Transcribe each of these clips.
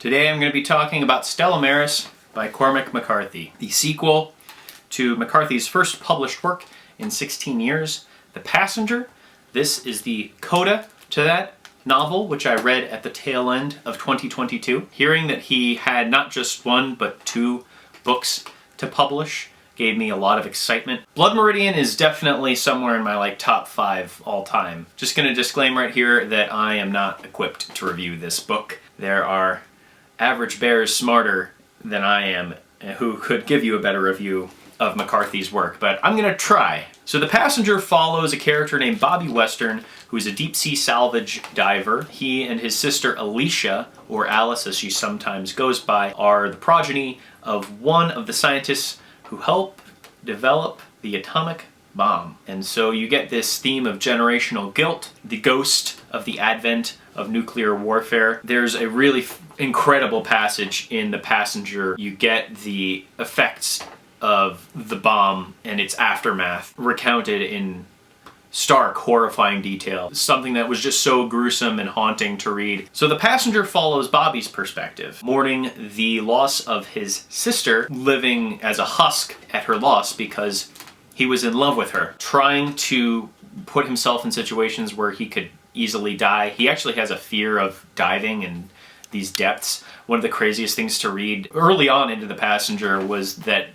Today I'm going to be talking about Stella by Cormac McCarthy, the sequel to McCarthy's first published work in 16 years, The Passenger. This is the coda to that novel, which I read at the tail end of 2022. Hearing that he had not just one, but two books to publish gave me a lot of excitement. Blood Meridian is definitely somewhere in my top 5 all time. Just going to disclaim right here that I am not equipped to review this book. There are average bears smarter than I am who could give you a better review of McCarthy's work, but I'm going to try. So The Passenger follows a character named Bobby Western, who is a deep-sea salvage diver. He and his sister Alicia, or Alice as she sometimes goes by, are the progeny of one of the scientists who helped develop the atomic bomb. And so you get this theme of generational guilt, the ghost of the advent of nuclear warfare. There's a really incredible passage in The Passenger. You get the effects of the bomb and its aftermath recounted in stark, horrifying detail. Something that was just so gruesome and haunting to read. So The Passenger follows Bobby's perspective, mourning the loss of his sister, living as a husk at her loss because he was in love with her, trying to put himself in situations where he could easily die. He actually has a fear of diving and these depths. One of the craziest things to read early on into The Passenger was that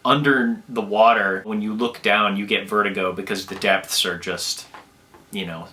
under the water, when you look down, you get vertigo because the depths are just,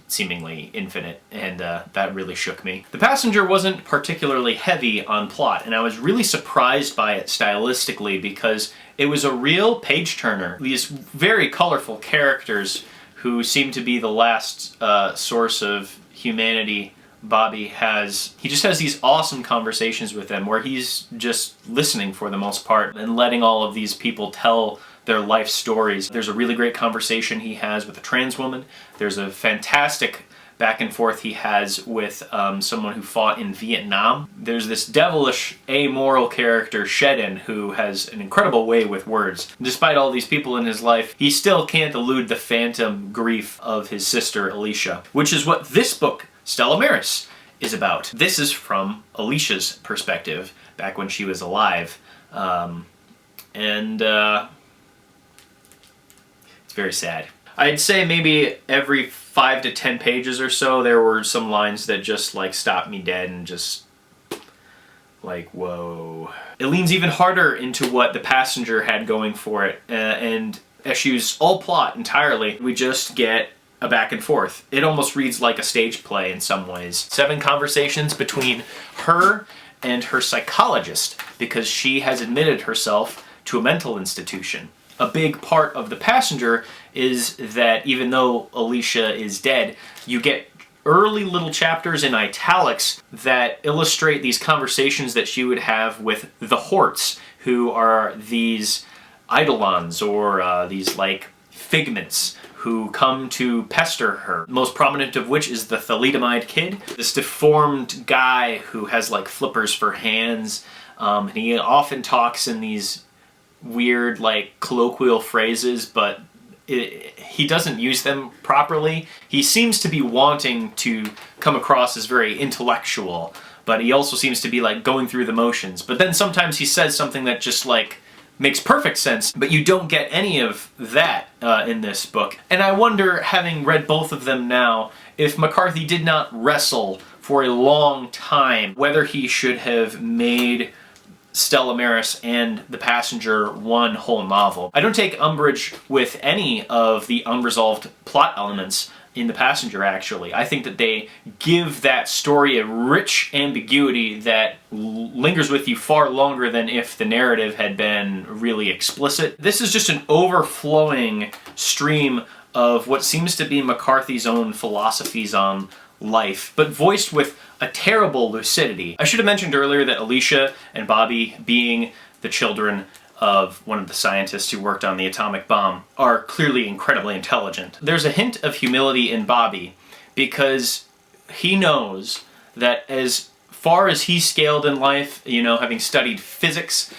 seemingly infinite, and that really shook me. The Passenger wasn't particularly heavy on plot, and I was really surprised by it stylistically because it was a real page-turner. These very colorful characters who seem to be the last source of humanity Bobby has. He just has these awesome conversations with them where he's just listening for the most part and letting all of these people tell their life stories. There's a really great conversation he has with a trans woman. There's a fantastic back and forth he has with someone who fought in Vietnam. There's this devilish, amoral character, Shedden, who has an incredible way with words. Despite all these people in his life, he still can't elude the phantom grief of his sister, Alicia, which is what this book, Stella is about. This is from Alicia's perspective, back when she was alive. It's very sad. I'd say maybe every 5 to 10 pages or so, there were some lines that just stopped me dead and just whoa. It leans even harder into what The Passenger had going for it and eschews all plot entirely. We just get a back and forth. It almost reads like a stage play in some ways. 7 conversations between her and her psychologist because she has admitted herself to a mental institution. A big part of The Passenger is that even though Alicia is dead, you get early little chapters in italics that illustrate these conversations that she would have with the Horts, who are these eidolons or these figments who come to pester her. Most prominent of which is the thalidomide kid, this deformed guy who has flippers for hands. And he often talks in these weird colloquial phrases, but he doesn't use them properly. He seems to be wanting to come across as very intellectual, but he also seems to be going through the motions. But then sometimes he says something that just makes perfect sense, but you don't get any of that in this book. And I wonder, having read both of them now, if McCarthy did not wrestle for a long time whether he should have made Stella and The Passenger one whole novel. I don't take umbrage with any of the unresolved plot elements in The Passenger, actually. I think that they give that story a rich ambiguity that lingers with you far longer than if the narrative had been really explicit. This is just an overflowing stream of what seems to be McCarthy's own philosophies on life, but voiced with a terrible lucidity. I should have mentioned earlier that Alicia and Bobby, being the children of one of the scientists who worked on the atomic bomb, are clearly incredibly intelligent. There's a hint of humility in Bobby because he knows that as far as he scaled in life, having studied physics,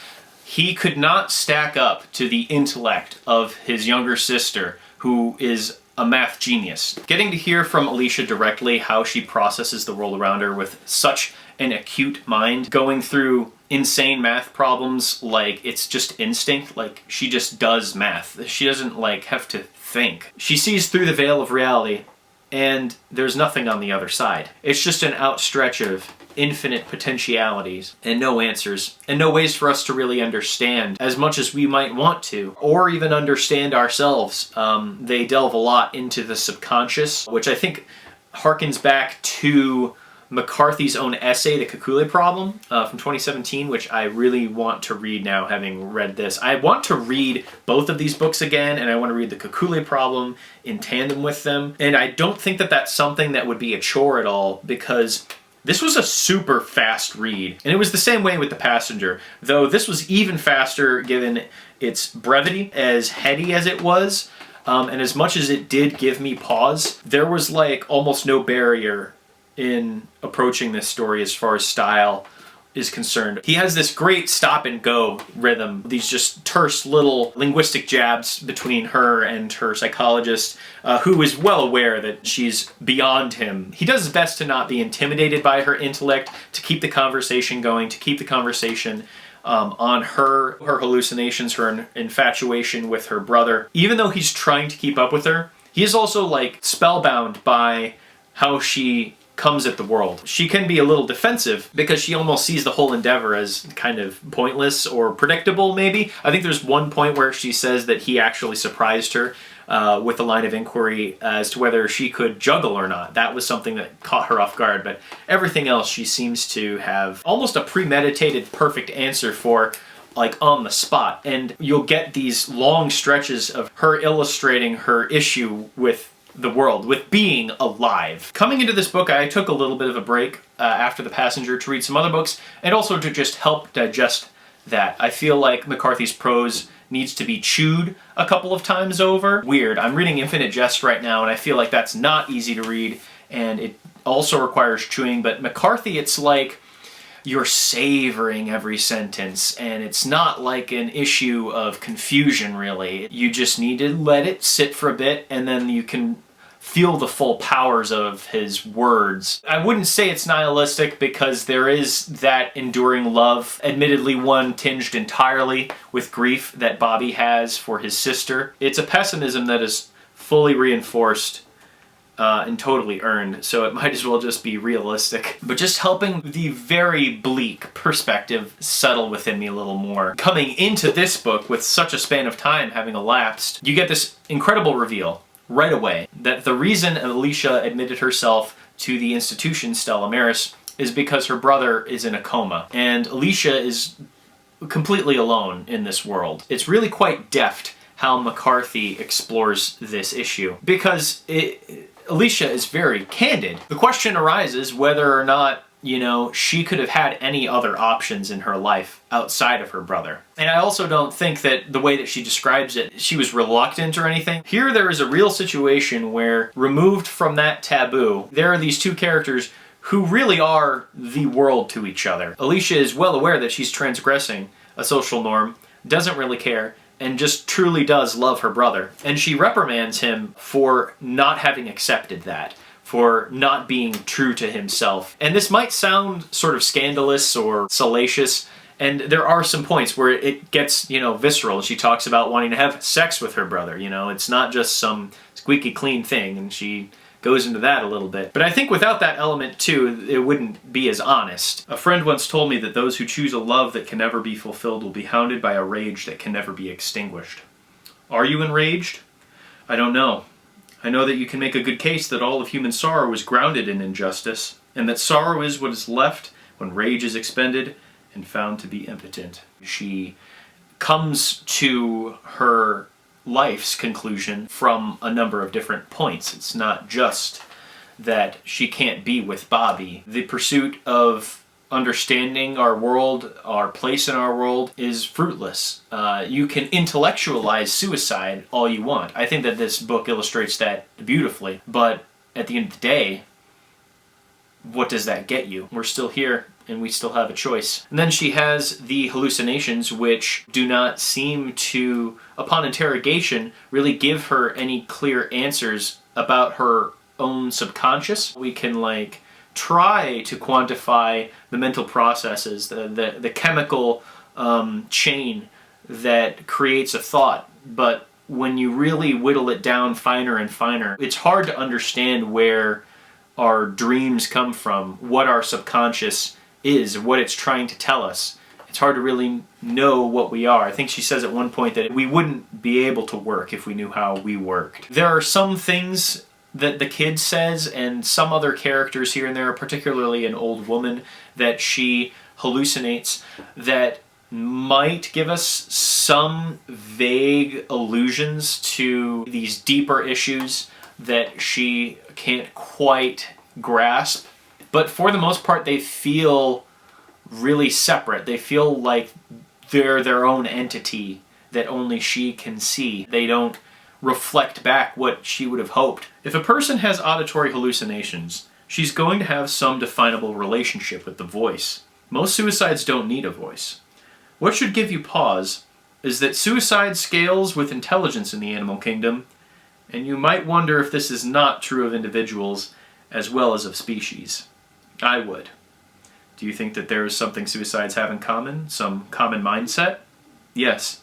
he could not stack up to the intellect of his younger sister, who is a math genius. Getting to hear from Alicia directly how she processes the world around her with such an acute mind, going through insane math problems like it's just instinct, like she just does math. She doesn't like have to think. She sees through the veil of reality and there's nothing on the other side. It's just an outstretch of infinite potentialities and no answers and no ways for us to really understand as much as we might want to or even understand ourselves. They delve a lot into the subconscious, which I think harkens back to McCarthy's own essay, The Kekule Problem, from 2017, which I really want to read now, having read this. I want to read both of these books again, and I want to read The Kekule Problem in tandem with them. And I don't think that that's something that would be a chore at all, because this was a super fast read. And it was the same way with The Passenger, though this was even faster given its brevity, as heady as it was. And as much as it did give me pause, there was like almost no barrier in approaching this story as far as style is concerned. He has this great stop and go rhythm, these just terse little linguistic jabs between her and her psychologist, who is well aware that she's beyond him. He does his best to not be intimidated by her intellect, to keep the conversation going, to keep the conversation on her hallucinations, her infatuation with her brother. Even though he's trying to keep up with her, he is also like spellbound by how she comes at the world. She can be a little defensive because she almost sees the whole endeavor as kind of pointless or predictable, maybe. I think there's one point where she says that he actually surprised her with a line of inquiry as to whether she could juggle or not. That was something that caught her off guard, but everything else she seems to have almost a premeditated perfect answer for, like on the spot. And you'll get these long stretches of her illustrating her issue with the world, with being alive. Coming into this book, I took a little bit of a break after The Passenger to read some other books, and also to just help digest that. I feel like McCarthy's prose needs to be chewed a couple of times over. Weird. I'm reading Infinite Jest right now, and I feel like that's not easy to read, and it also requires chewing, but McCarthy, it's like you're savoring every sentence, and it's not like an issue of confusion, really. You just need to let it sit for a bit, and then you can feel the full powers of his words. I wouldn't say it's nihilistic because there is that enduring love, admittedly one tinged entirely with grief that Bobby has for his sister. It's a pessimism that is fully reinforced and totally earned, so it might as well just be realistic. But just helping the very bleak perspective settle within me a little more. Coming into this book with such a span of time having elapsed, you get this incredible reveal right away that the reason Alicia admitted herself to the institution Stella Maris is because her brother is in a coma, and Alicia is completely alone in this world. It's really quite deft how McCarthy explores this issue, because Alicia is very candid. The question arises whether or not, you know, she could have had any other options in her life outside of her brother. And I also don't think that the way that she describes it, she was reluctant or anything. Here there is a real situation where, removed from that taboo, there are these two characters who really are the world to each other. Alicia is well aware that she's transgressing a social norm, doesn't really care, and just truly does love her brother. And she reprimands him for not having accepted that, for not being true to himself. And this might sound sort of scandalous or salacious, and there are some points where it gets, you know, visceral. She talks about wanting to have sex with her brother, you know, it's not just some squeaky clean thing, and she goes into that a little bit. But I think without that element too, it wouldn't be as honest. A friend once told me that those who choose a love that can never be fulfilled will be hounded by a rage that can never be extinguished. Are you enraged? I don't know. I know that you can make a good case that all of human sorrow is grounded in injustice, and that sorrow is what is left when rage is expended and found to be impotent. She comes to her life's conclusion from a number of different points. It's not just that she can't be with Bobby. The pursuit of understanding our world, our place in our world, is fruitless. You can intellectualize suicide all you want. I think that this book illustrates that beautifully, but at the end of the day, what does that get you? We're still here and we still have a choice. And then she has the hallucinations, which do not seem to, upon interrogation, really give her any clear answers about her own subconscious. We can like try to quantify the mental processes, the chemical chain that creates a thought, but when you really whittle it down finer and finer, it's hard to understand where our dreams come from, what our subconscious is, what it's trying to tell us. It's hard to really know what we are. I think she says at one point that we wouldn't be able to work if we knew how we worked. There are some things that the kid says and some other characters here and there, particularly an old woman that she hallucinates, that might give us some vague allusions to these deeper issues that she can't quite grasp. But for the most part, they feel really separate. They feel like they're their own entity that only she can see. They don't reflect back what she would have hoped. If a person has auditory hallucinations, she's going to have some definable relationship with the voice. Most suicides don't need a voice. What should give you pause is that suicide scales with intelligence in the animal kingdom, and you might wonder if this is not true of individuals as well as of species. I would. Do you think that there is something suicides have in common? Some common mindset? Yes.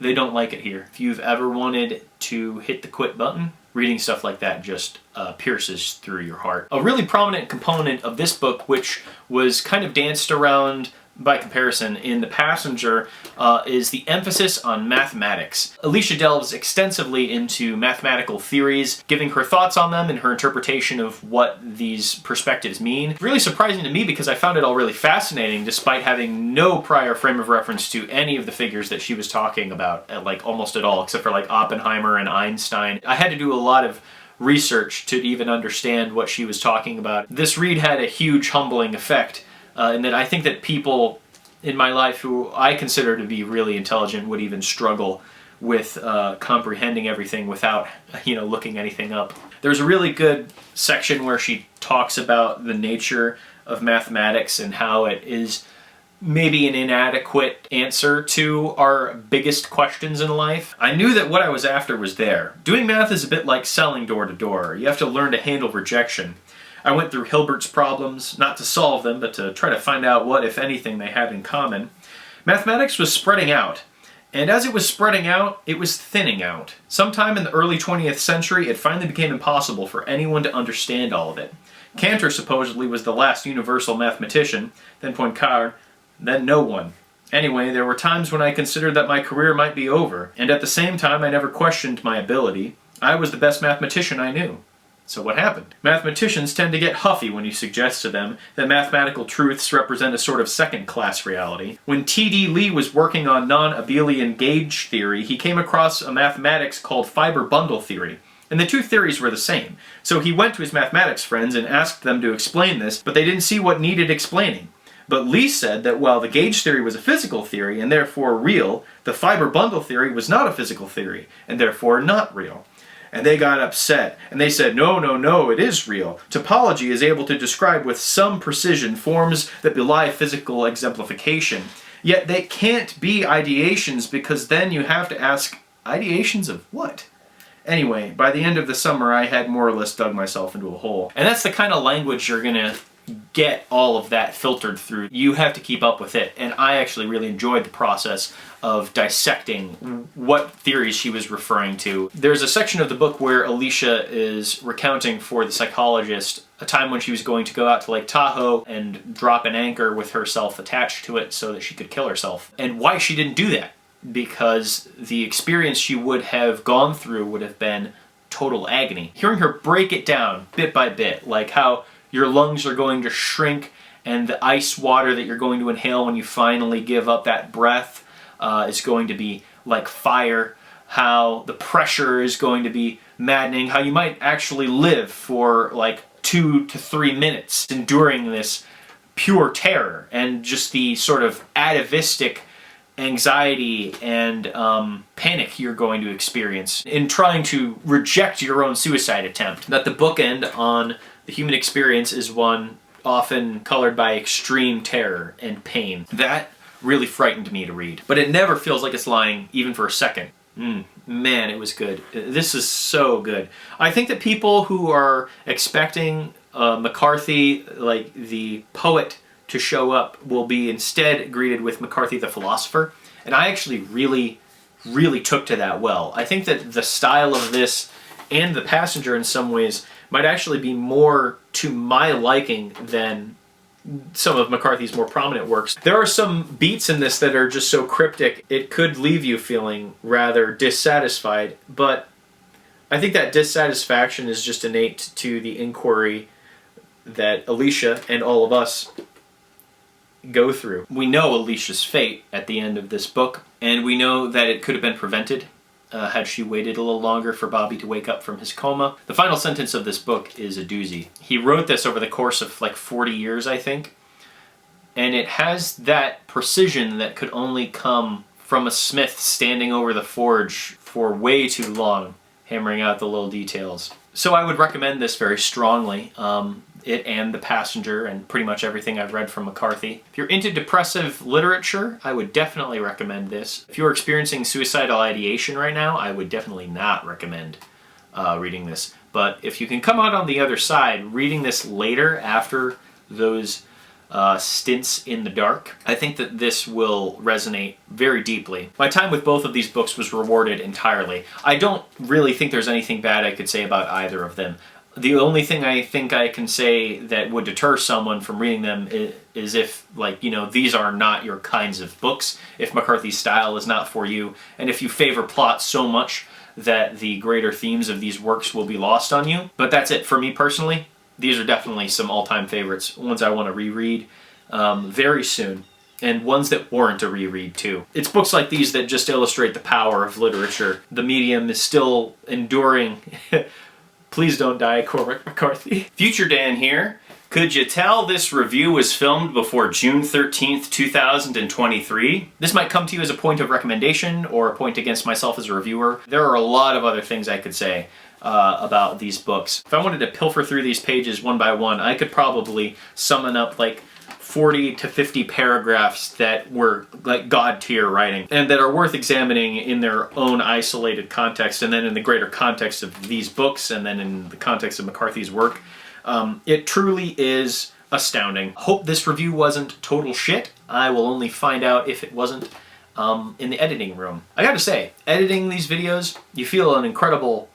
They don't like it here. If you've ever wanted to hit the quit button, reading stuff like that just pierces through your heart. A really prominent component of this book, which was kind of danced around by comparison in The Passenger, is the emphasis on mathematics. Alicia delves extensively into mathematical theories, giving her thoughts on them and her interpretation of what these perspectives mean. Really surprising to me because I found it all really fascinating despite having no prior frame of reference to any of the figures that she was talking about, like almost at all, except for like Oppenheimer and Einstein. I had to do a lot of research to even understand what she was talking about. This read had a huge humbling effect. And that I think that people in my life who I consider to be really intelligent would even struggle with comprehending everything without, looking anything up. There's a really good section where she talks about the nature of mathematics and how it is maybe an inadequate answer to our biggest questions in life. I knew that what I was after was there. Doing math is a bit like selling door to door. You have to learn to handle rejection. I went through Hilbert's problems, not to solve them, but to try to find out what, if anything, they had in common. Mathematics was spreading out, and as it was spreading out, it was thinning out. Sometime in the early 20th century, it finally became impossible for anyone to understand all of it. Cantor supposedly was the last universal mathematician, then Poincare, then no one. Anyway, there were times when I considered that my career might be over, and at the same time I never questioned my ability. I was the best mathematician I knew. So what happened? Mathematicians tend to get huffy when you suggest to them that mathematical truths represent a sort of second-class reality. When T.D. Lee was working on non-abelian gauge theory, he came across a mathematics called fiber bundle theory. And the two theories were the same. So he went to his mathematics friends and asked them to explain this, but they didn't see what needed explaining. But Lee said that while the gauge theory was a physical theory and therefore real, the fiber bundle theory was not a physical theory and therefore not real. And they got upset, and they said, no, it is real. Topology is able to describe with some precision forms that belie physical exemplification. Yet they can't be ideations because then you have to ask, ideations of what? Anyway, by the end of the summer, I had more or less dug myself into a hole. And that's the kind of language you're gonna get all of that filtered through. You have to keep up with it. And I actually really enjoyed the process of dissecting what theories she was referring to. There's a section of the book where Alicia is recounting for the psychologist a time when she was going to go out to Lake Tahoe and drop an anchor with herself attached to it so that she could kill herself. And why she didn't do that. Because the experience she would have gone through would have been total agony. Hearing her break it down bit by bit, like how your lungs are going to shrink and the ice water that you're going to inhale when you finally give up that breath is going to be like fire, how the pressure is going to be maddening, how you might actually live for like 2 to 3 minutes enduring this pure terror and just the sort of atavistic anxiety and panic you're going to experience in trying to reject your own suicide attempt. That the bookend on the human experience is one often colored by extreme terror and pain. That really frightened me to read. But it never feels like it's lying even for a second. Man, it was good. This is so good. I think that people who are expecting McCarthy, like the poet, to show up will be instead greeted with McCarthy the philosopher. And I actually really took to that well. I think that the style of this and The Passenger in some ways might actually be more to my liking than some of McCarthy's more prominent works. There are some beats in this that are just so cryptic, it could leave you feeling rather dissatisfied, but I think that dissatisfaction is just innate to the inquiry that Alicia and all of us go through. We know Alicia's fate at the end of this book, and we know that it could have been prevented had she waited a little longer for Bobby to wake up from his coma. The final sentence of this book is a doozy. He wrote this over the course of like 40 years, I think, and it has that precision that could only come from a smith standing over the forge for way too long, hammering out the little details. So I would recommend this very strongly. It and The Passenger and pretty much everything I've read from McCarthy. If you're into depressive literature, I would definitely recommend this. If you're experiencing suicidal ideation right now, I would definitely not recommend reading this. But if you can come out on the other side, reading this later after those stints in the dark, I think that this will resonate very deeply. My time with both of these books was rewarded entirely. I don't really think there's anything bad I could say about either of them. The only thing I think I can say that would deter someone from reading them is if, like, you know, these are not your kinds of books, if McCarthy's style is not for you, and if you favor plot so much that the greater themes of these works will be lost on you. But that's it for me personally. These are definitely some all-time favorites, ones I want to reread very soon, and ones that warrant a reread too. It's books like these that just illustrate the power of literature. The medium is still enduring. Please don't die, Cormac McCarthy. Future Dan here. Could you tell this review was filmed before June 13th, 2023? This might come to you as a point of recommendation or a point against myself as a reviewer. There are a lot of other things I could say about these books. If I wanted to pilfer through these pages one by one, I could probably summon up like 40 to 50 paragraphs that were like God-tier writing and that are worth examining in their own isolated context, and then in the greater context of these books, and then in the context of McCarthy's work. It truly is astounding. Hope this review wasn't total shit. I will only find out if it wasn't in the editing room. I gotta say, editing these videos, you feel an incredible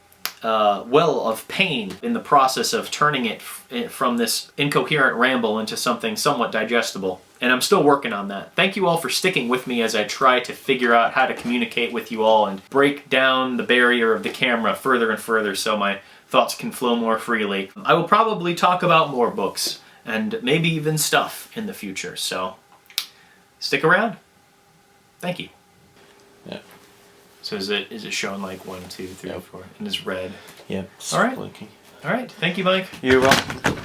well of pain in the process of turning it from this incoherent ramble into something somewhat digestible. And I'm still working on that. Thank you all for sticking with me as I try to figure out how to communicate with you all and break down the barrier of the camera further and further so my thoughts can flow more freely. I will probably talk about more books and maybe even stuff in the future, so stick around. Thank you. Yeah. So is it showing like 1, 2, 3, 4, and it's red? Yep. All right. Blinking. All right. Thank you, Mike. You're welcome.